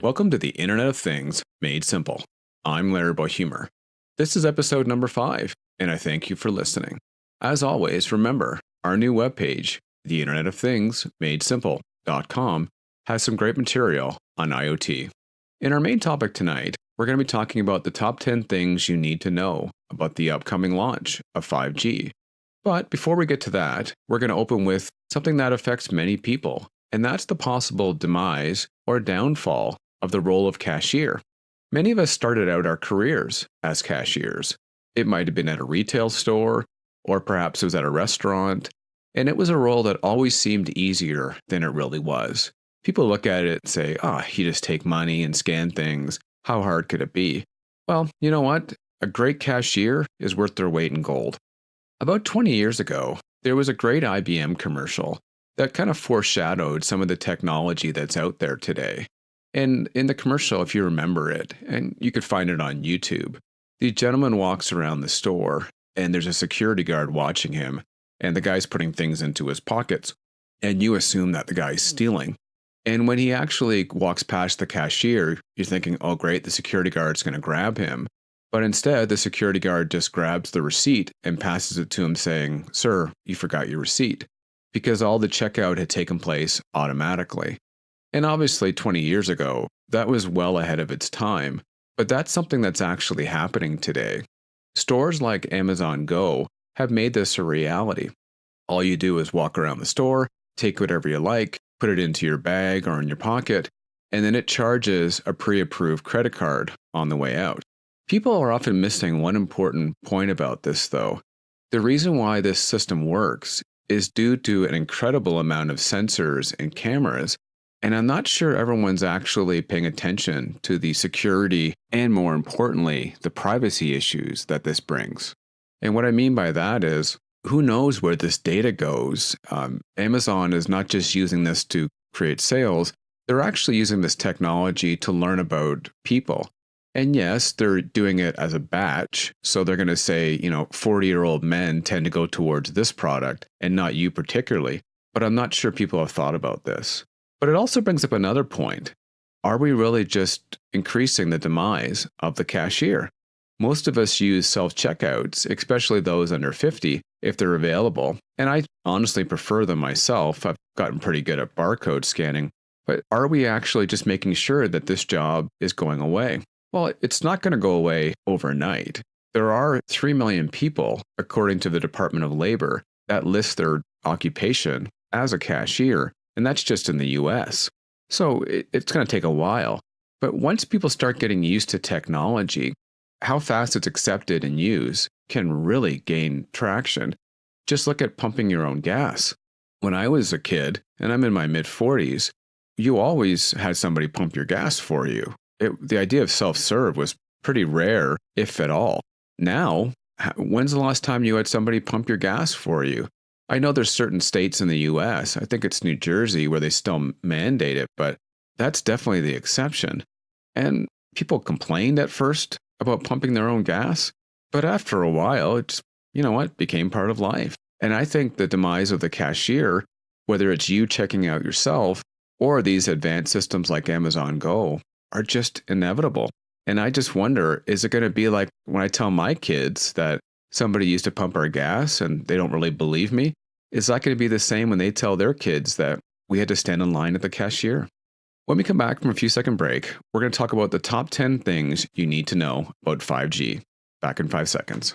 Welcome to the Internet of Things Made Simple. I'm Larry Boyhumer. This is episode number 5, and I thank you for listening. As always, remember, our new webpage, theinternetofThingsMadeSimple.com, has some great material on IoT. In our main topic tonight, we're going to be talking about the top 10 things you need to know about the upcoming launch of 5G. But before we get to that, we're going to open with something that affects many people, and that's the possible demise or downfall of the role of cashier. Many of us started out our careers as cashiers. It might have been at a retail store, or perhaps it was at a restaurant, and it was a role that always seemed easier than it really was. People look at it and say, you just take money and scan things. How hard could it be? Well, you know what? A great cashier is worth their weight in gold. About 20 years ago, there was a great IBM commercial that kind of foreshadowed some of the technology that's out there today. And in the commercial, if you remember it, and you could find it on YouTube, the gentleman walks around the store and there's a security guard watching him, and the guy's putting things into his pockets, and you assume that the guy's stealing. And when he actually walks past the cashier, you're thinking, oh great, the security guard's going to grab him. But instead, the security guard just grabs the receipt and passes it to him saying, "Sir, you forgot your receipt," because all the checkout had taken place automatically. And obviously 20 years ago, that was well ahead of its time, but that's something that's actually happening today. Stores like Amazon Go have made this a reality. All you do is walk around the store, take whatever you like, put it into your bag or in your pocket, and then it charges a pre-approved credit card on the way out. People are often missing one important point about this, though. The reason why this system works is due to an incredible amount of sensors and cameras, and I'm not sure everyone's actually paying attention to the security and, more importantly, the privacy issues that this brings. And what I mean by that is, who knows where this data goes? Amazon is not just using this to create sales, they're actually using this technology to learn about people. And yes, they're doing it as a batch. So they're going to say, 40-year-old men tend to go towards this product and not you particularly. But I'm not sure people have thought about this. But it also brings up another point. Are we really just increasing the demise of the cashier? Most of us use self-checkouts, especially those under 50, if they're available. And I honestly prefer them myself. I've gotten pretty good at barcode scanning. But are we actually just making sure that this job is going away? Well, it's not going to go away overnight. There are 3 million people, according to the Department of Labor, that list their occupation as a cashier, and that's just in the US. So it's going to take a while. But once people start getting used to technology, how fast it's accepted and used can really gain traction. Just look at pumping your own gas. When I was a kid, and I'm in my mid-40s, you always had somebody pump your gas for you. The idea of self-serve was pretty rare, if at all. Now, when's the last time you had somebody pump your gas for you? I know there's certain states in the US, I think it's New Jersey, where they still mandate it, but that's definitely the exception. And people complained at first about pumping their own gas, but after a while, it just, became part of life. And I think the demise of the cashier, whether it's you checking out yourself or these advanced systems like Amazon Go, are just inevitable. And I just wonder, is it going to be like when I tell my kids that somebody used to pump our gas and they don't really believe me? Is that going to be the same when they tell their kids that we had to stand in line at the cashier? When we come back from a few second break, we're going to talk about the top 10 things you need to know about 5G. Back in 5 seconds.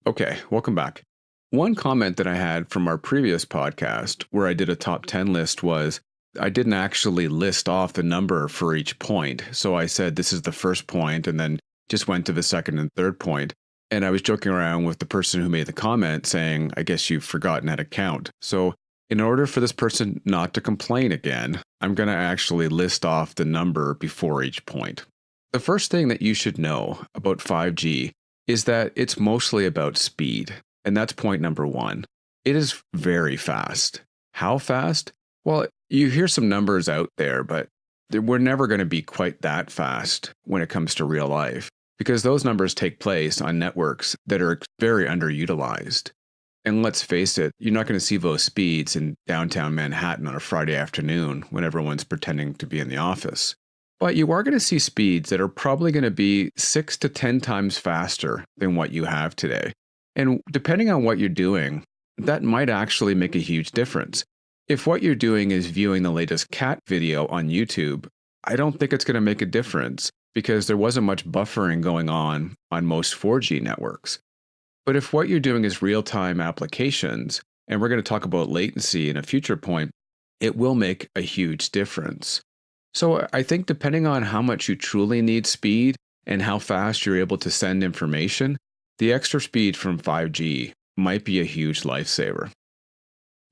Okay, welcome back. One comment that I had from our previous podcast where I did a top 10 list was I didn't actually list off the number for each point. So I said this is the first point and then just went to the second and third point. And I was joking around with the person who made the comment saying, I guess you've forgotten how to count. So in order for this person not to complain again, I'm going to actually list off the number before each point. The first thing that you should know about 5G is that it's mostly about speed. And that's point number 1. It is very fast. How fast? Well, you hear some numbers out there, but we're never going to be quite that fast when it comes to real life, because those numbers take place on networks that are very underutilized. And let's face it, you're not going to see those speeds in downtown Manhattan on a Friday afternoon when everyone's pretending to be in the office. But you are going to see speeds that are probably going to be 6 to 10 times faster than what you have today. And depending on what you're doing, that might actually make a huge difference. If what you're doing is viewing the latest cat video on YouTube, I don't think it's going to make a difference because there wasn't much buffering going on most 4G networks. But if what you're doing is real-time applications, and we're going to talk about latency in a future point, it will make a huge difference. So I think depending on how much you truly need speed and how fast you're able to send information, the extra speed from 5G might be a huge lifesaver.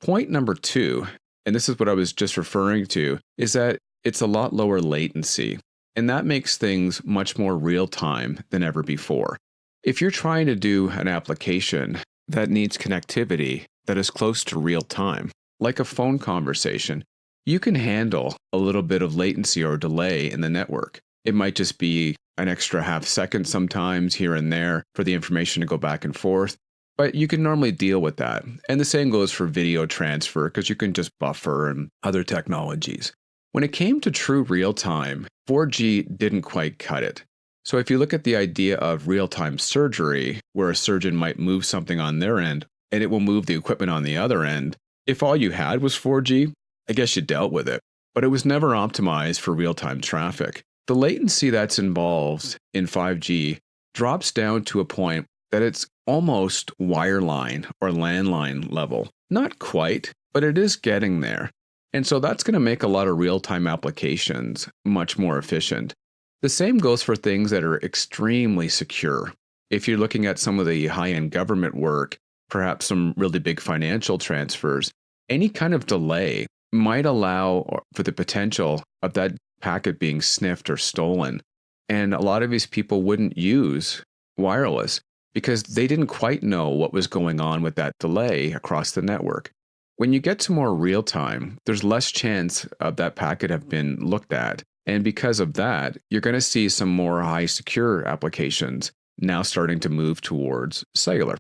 Point number 2, and this is what I was just referring to, is that it's a lot lower latency, and that makes things much more real-time than ever before. If you're trying to do an application that needs connectivity that is close to real time, like a phone conversation, you can handle a little bit of latency or delay in the network. It might just be an extra half second sometimes here and there for the information to go back and forth, but you can normally deal with that. And the same goes for video transfer because you can just buffer and other technologies. When it came to true real time, 4G didn't quite cut it. So if you look at the idea of real-time surgery, where a surgeon might move something on their end, and it will move the equipment on the other end, if all you had was 4G, I guess you dealt with it. But it was never optimized for real-time traffic. The latency that's involved in 5G drops down to a point that it's almost wireline or landline level. Not quite, but it is getting there. And so that's going to make a lot of real-time applications much more efficient. The same goes for things that are extremely secure. If you're looking at some of the high-end government work, perhaps some really big financial transfers, any kind of delay might allow for the potential of that packet being sniffed or stolen. And a lot of these people wouldn't use wireless because they didn't quite know what was going on with that delay across the network. When you get to more real time, there's less chance of that packet have been looked at. And because of that, you're going to see some more high secure applications now starting to move towards cellular.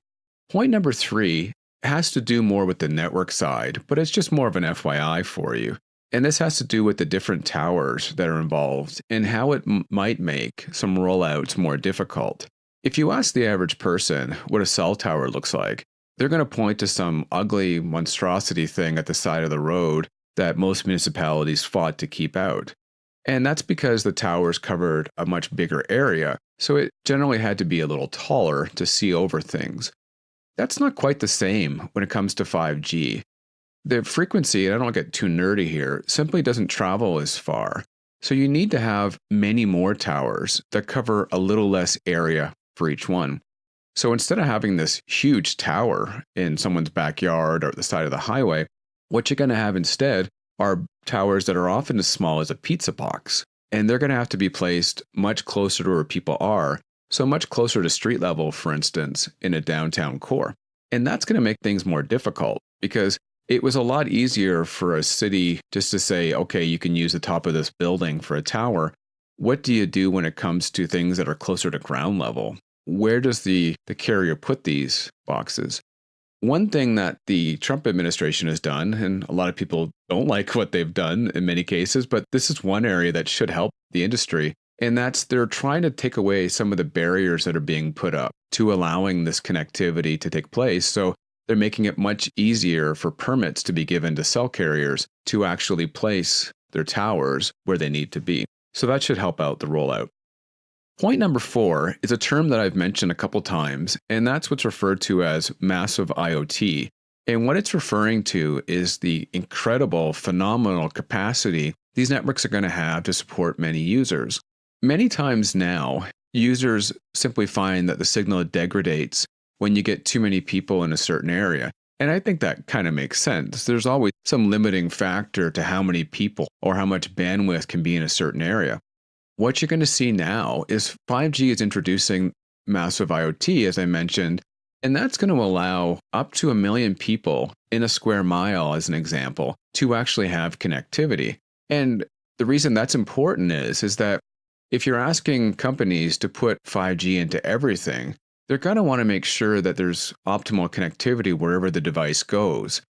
Point number 3 has to do more with the network side, but it's just more of an FYI for you. And this has to do with the different towers that are involved and how it might make some rollouts more difficult. If you ask the average person what a cell tower looks like, they're going to point to some ugly monstrosity thing at the side of the road that most municipalities fought to keep out. And that's because the towers covered a much bigger area, so it generally had to be a little taller to see over things. That's not quite the same when it comes to 5G. The frequency, and I don't get too nerdy here, simply doesn't travel as far. So you need to have many more towers that cover a little less area for each one. So instead of having this huge tower in someone's backyard or at the side of the highway, what you're going to have instead are towers that are often as small as a pizza box. And they're going to have to be placed much closer to where people are, so much closer to street level, for instance, in a downtown core. And that's going to make things more difficult because it was a lot easier for a city just to say, okay, you can use the top of this building for a tower. What do you do when it comes to things that are closer to ground level? Where does the carrier put these boxes? One thing that the Trump administration has done, and a lot of people don't like what they've done in many cases, but this is one area that should help the industry, and that's they're trying to take away some of the barriers that are being put up to allowing this connectivity to take place. So they're making it much easier for permits to be given to cell carriers to actually place their towers where they need to be. So that should help out the rollout. Point number 4 is a term that I've mentioned a couple times, and that's what's referred to as massive IoT. And what it's referring to is the incredible, phenomenal capacity these networks are going to have to support many users. Many times now, users simply find that the signal degrades when you get too many people in a certain area. And I think that kind of makes sense. There's always some limiting factor to how many people or how much bandwidth can be in a certain area. What you're going to see now is 5G is introducing massive IoT, as I mentioned, and that's going to allow up to 1 million people in a square mile, as an example, to actually have connectivity. And the reason that's important is that if you're asking companies to put 5G into everything, they're going to want to make sure that there's optimal connectivity wherever the device goes.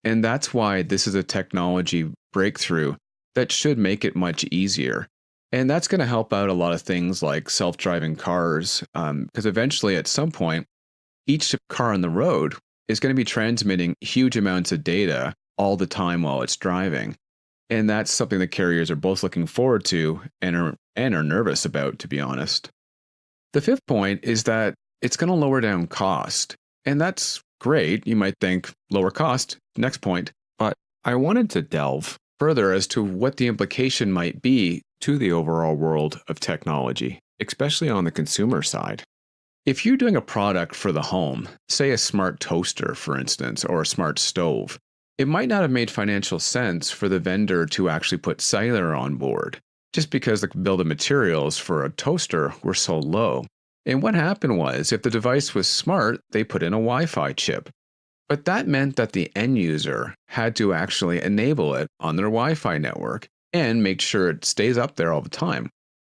And that's why this is a technology breakthrough that should make it much easier. And that's going to help out a lot of things like self-driving cars, because eventually at some point, each car on the road is going to be transmitting huge amounts of data all the time while it's driving. And that's something the carriers are both looking forward to and are nervous about, to be honest. The fifth point is that it's going to lower down cost. And that's great. You might think lower cost, next point. But I wanted to delve further as to what the implication might be to the overall world of technology, especially on the consumer side. If you're doing a product for the home, say a smart toaster, for instance, or a smart stove, it might not have made financial sense for the vendor to actually put cellular on board, just because the bill of materials for a toaster were so low. And what happened was, if the device was smart, they put in a Wi-Fi chip. But that meant that the end user had to actually enable it on their Wi-Fi network and make sure it stays up there all the time.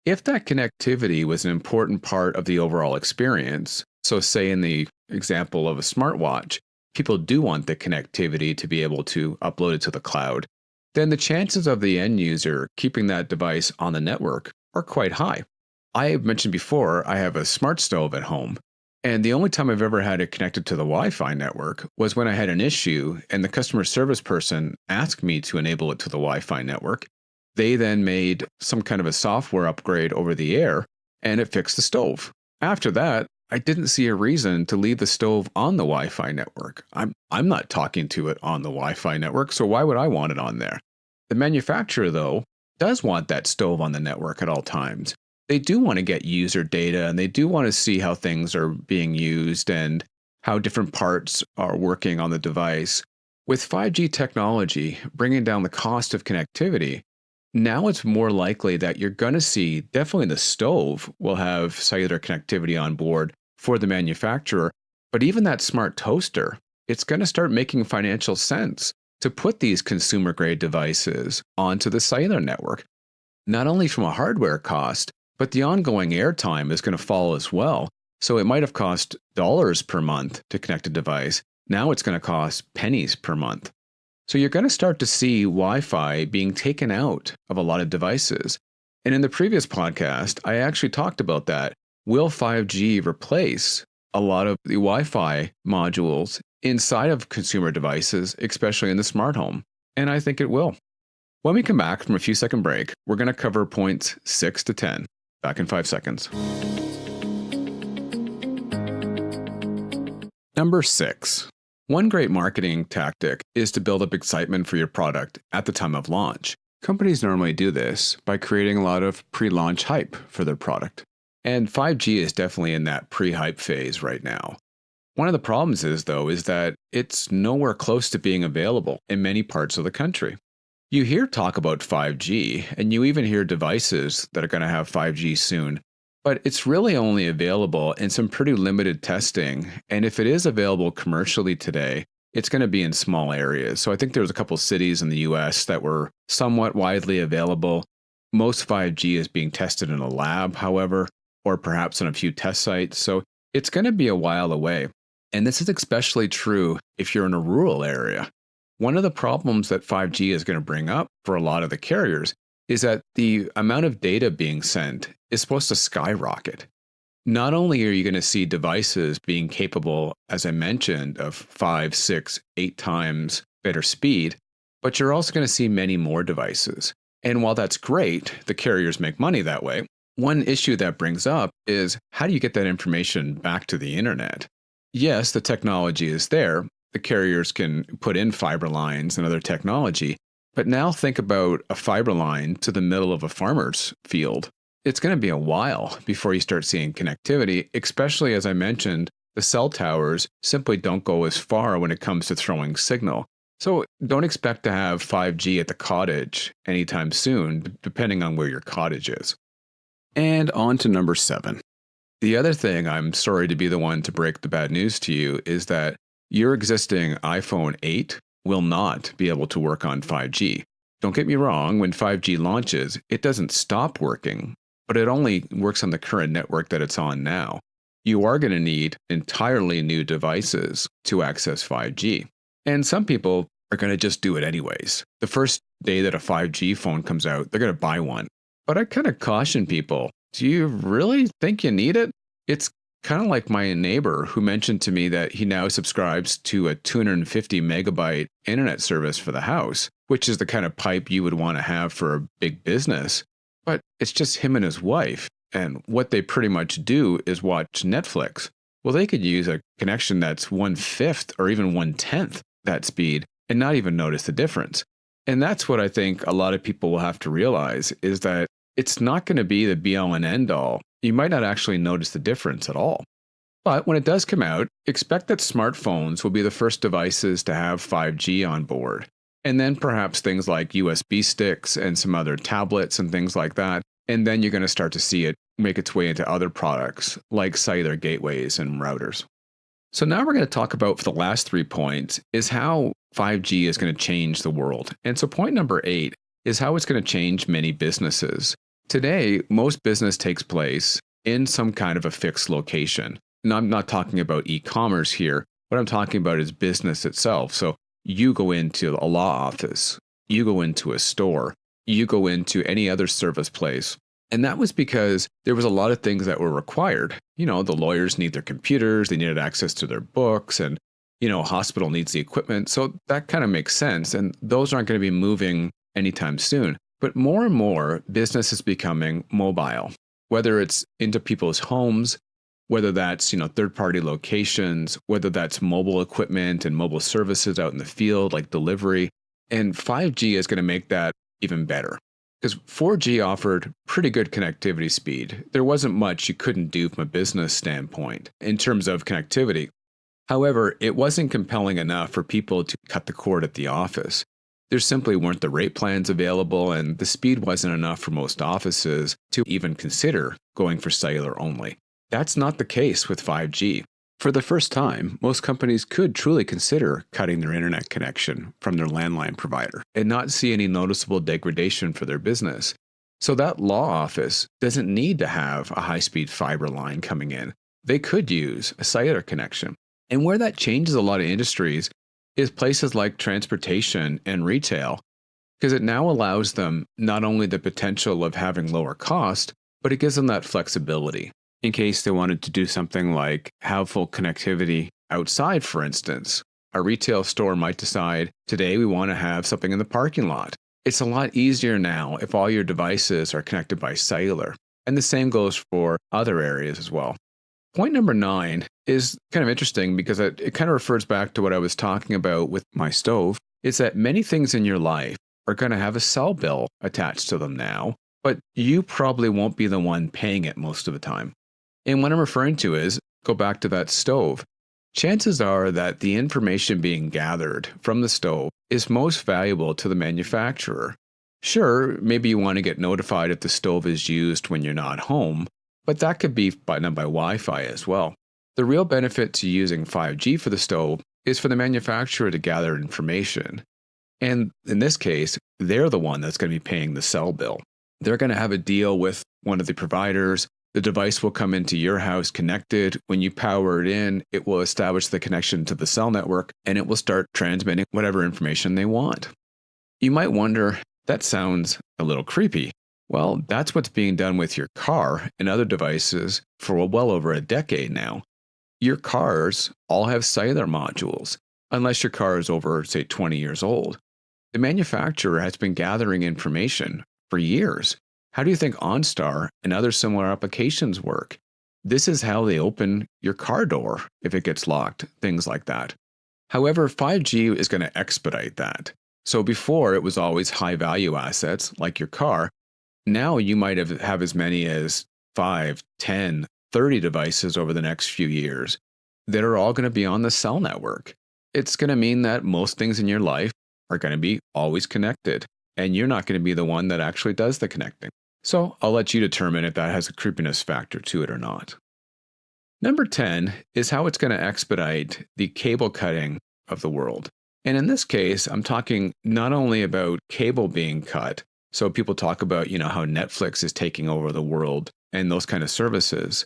If that connectivity was an important part of the overall experience, so say in the example of a smartwatch, people do want the connectivity to be able to upload it to the cloud, then the chances of the end user keeping that device on the network are quite high. I have mentioned before, I have a smart stove at home, and the only time I've ever had it connected to the Wi-Fi network was when I had an issue and the customer service person asked me to enable it to the Wi-Fi network. They then made some kind of a software upgrade over the air, and it fixed the stove. After that, I didn't see a reason to leave the stove on the Wi-Fi network. I'm not talking to it on the Wi-Fi network, so why would I want it on there? The manufacturer, though, does want that stove on the network at all times. They do want to get user data, and they do want to see how things are being used and how different parts are working on the device. With 5G technology bringing down the cost of connectivity, now it's more likely that you're going to see definitely the stove will have cellular connectivity on board for the manufacturer, but even that smart toaster, it's going to start making financial sense to put these consumer grade devices onto the cellular network. Not only from a hardware cost, but the ongoing airtime is going to fall as well. So it might have cost dollars per month to connect a device. Now it's going to cost pennies per month. So you're going to start to see Wi-Fi being taken out of a lot of devices. And in the previous podcast, I actually talked about that. Will 5G replace a lot of the Wi-Fi modules inside of consumer devices, especially in the smart home? And I think it will. When we come back from a few second break, we're going to cover points 6 to 10. Back in 5 seconds. Number 6. One great marketing tactic is to build up excitement for your product at the time of launch. Companies normally do this by creating a lot of pre-launch hype for their product. And 5G is definitely in that pre-hype phase right now. One of the problems is that it's nowhere close to being available in many parts of the country. You hear talk about 5G, and you even hear devices that are going to have 5G soon, but it's really only available in some pretty limited testing. And if it is available commercially today, it's going to be in small areas. So I think there's a couple cities in the US that were somewhat widely available. Most 5G is being tested in a lab, however, or perhaps on a few test sites. So it's going to be a while away. And this is especially true if you're in a rural area. One of the problems that 5G is going to bring up for a lot of the carriers is that the amount of data being sent is supposed to skyrocket. Not only are you going to see devices being capable, as I mentioned, of 5, 6, 8 times better speed, but you're also going to see many more devices. And while that's great, the carriers make money that way. One issue that brings up is, how do you get that information back to the internet? Yes, the technology is there. The carriers can put in fiber lines and other technology, but now think about a fiber line to the middle of a farmer's field. It's going to be a while before you start seeing connectivity, especially as I mentioned, the cell towers simply don't go as far when it comes to throwing signal. So don't expect to have 5G at the cottage anytime soon, depending on where your cottage is. And on to number 7. The other thing, I'm sorry to be the one to break the bad news to you, is that your existing iPhone 8 will not be able to work on 5G. Don't get me wrong, when 5G launches, it doesn't stop working, but it only works on the current network that it's on now. you are going to need entirely new devices to access 5G. And some people are going to just do it anyways. The first day that a 5G phone comes out, they're going to buy one. But I kind of caution people, do you really think you need it? It's kind of like my neighbor who mentioned to me that he now subscribes to a 250 megabyte internet service for the house, which is the kind of pipe you would want to have for a big business. But it's just him and his wife. And what they pretty much do is watch Netflix. Well, they could use a connection that's 1/5 or even 1/10 that speed and not even notice the difference. And that's what I think a lot of people will have to realize is that it's not going to be the be all and end all. You might not actually notice the difference at all. But when it does come out, expect that smartphones will be the first devices to have 5G on board. And then perhaps things like USB sticks and some other tablets and things like that. And then you're going to start to see it make its way into other products like cellular gateways and routers. So now we're going to talk about, for the last 3 points, is how 5G is going to change the world. And so point number 8 is how it's going to change many businesses. Today, most business takes place in some kind of a fixed location. And I'm not talking about e-commerce here. What I'm talking about is business itself. So you go into a law office, you go into a store, you go into any other service place. And that was because there was a lot of things that were required. You know, the lawyers need their computers, they needed access to their books, and, you know, a hospital needs the equipment. So that kind of makes sense. And those aren't going to be moving anytime soon. But more and more, business is becoming mobile, whether it's into people's homes, whether that's, you know, third-party locations, whether that's mobile equipment and mobile services out in the field like delivery. And 5G is going to make that even better. Because 4G offered pretty good connectivity speed. There wasn't much you couldn't do from a business standpoint in terms of connectivity. However, it wasn't compelling enough for people to cut the cord at the office. There simply weren't the rate plans available, and the speed wasn't enough for most offices to even consider going for cellular only. That's not the case with 5G. For the first time, most companies could truly consider cutting their internet connection from their landline provider and not see any noticeable degradation for their business. So that law office doesn't need to have a high-speed fiber line coming in. They could use a cellular connection. And where that changes a lot of industries is places like transportation and retail, because it now allows them not only the potential of having lower cost, but it gives them that flexibility. In case they wanted to do something like have full connectivity outside, for instance. A retail store might decide, today we want to have something in the parking lot. It's a lot easier now if all your devices are connected by cellular. And the same goes for other areas as well. Point number 9 is kind of interesting because it kind of refers back to what I was talking about with my stove. It's that many things in your life are going to have a cell bill attached to them now, but you probably won't be the one paying it most of the time. And what I'm referring to is, go back to that stove. Chances are that the information being gathered from the stove is most valuable to the manufacturer. Sure, maybe you want to get notified if the stove is used when you're not home, but that could be done by Wi-Fi as well. The real benefit to using 5G for the stove is for the manufacturer to gather information. And in this case, they're the one that's going to be paying the cell bill. They're going to have a deal with one of the providers. The device will come into your house connected. When you power it in, it will establish the connection to the cell network, and it will start transmitting whatever information they want. You might wonder, that sounds a little creepy. Well, that's what's being done with your car and other devices for well over a decade now. Your cars all have cellular modules, unless your car is over, say, 20 years old. The manufacturer has been gathering information for years. How do you think OnStar and other similar applications work? This is how they open your car door if it gets locked, things like that. However, 5G is going to expedite that. So before, it was always high-value assets like your car. Now you might have as many as 5, 10, 30 devices over the next few years that are all going to be on the cell network. It's going to mean that most things in your life are going to be always connected, and you're not going to be the one that actually does the connecting. So I'll let you determine if that has a creepiness factor to it or not. Number 10 is how it's going to expedite the cable cutting of the world. And in this case, I'm talking not only about cable being cut. So people talk about, how Netflix is taking over the world and those kind of services.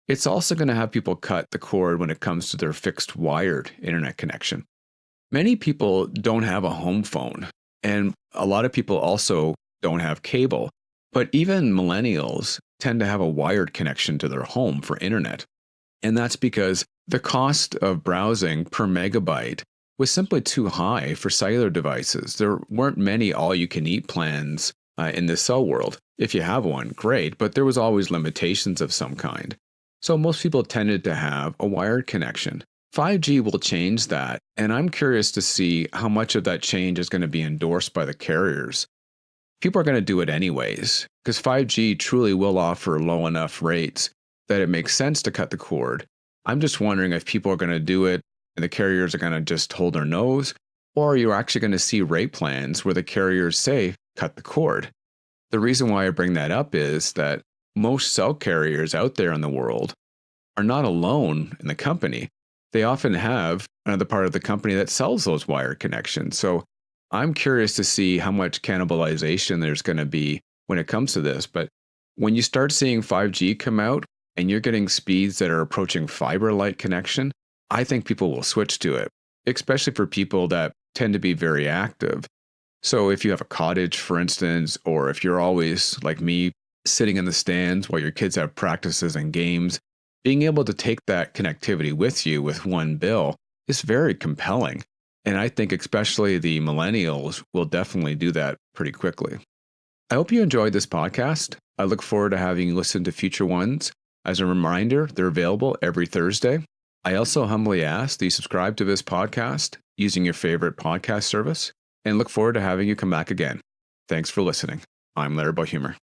It's also going to have people cut the cord when it comes to their fixed wired internet connection. Many people don't have a home phone, and a lot of people also don't have cable. But even millennials tend to have a wired connection to their home for internet. And that's because the cost of browsing per megabyte was simply too high for cellular devices. There weren't many all you can eat plans in the cell world. If you have one, great, but there was always limitations of some kind. So most people tended to have a wired connection. 5G will change that, and I'm curious to see how much of that change is going to be endorsed by the carriers. People are going to do it anyways, because 5G truly will offer low enough rates that it makes sense to cut the cord. I'm just wondering if people are going to do it and the carriers are going to just hold their nose, or you're actually going to see rate plans where the carriers say, cut the cord. The reason why I bring that up is that most cell carriers out there in the world are not alone in the company. They often have another part of the company that sells those wired connections. So I'm curious to see how much cannibalization there's going to be when it comes to this. But when you start seeing 5G come out and you're getting speeds that are approaching fiber-like connection, I think people will switch to it, especially for people that tend to be very active. So if you have a cottage, for instance, or if you're always, like me, sitting in the stands while your kids have practices and games, being able to take that connectivity with you with one bill is very compelling. And I think especially the millennials will definitely do that pretty quickly. I hope you enjoyed this podcast. I look forward to having you listen to future ones. As a reminder, they're available every Thursday. I also humbly ask that you subscribe to this podcast using your favorite podcast service and look forward to having you come back again. Thanks for listening. I'm Larry Bohumor.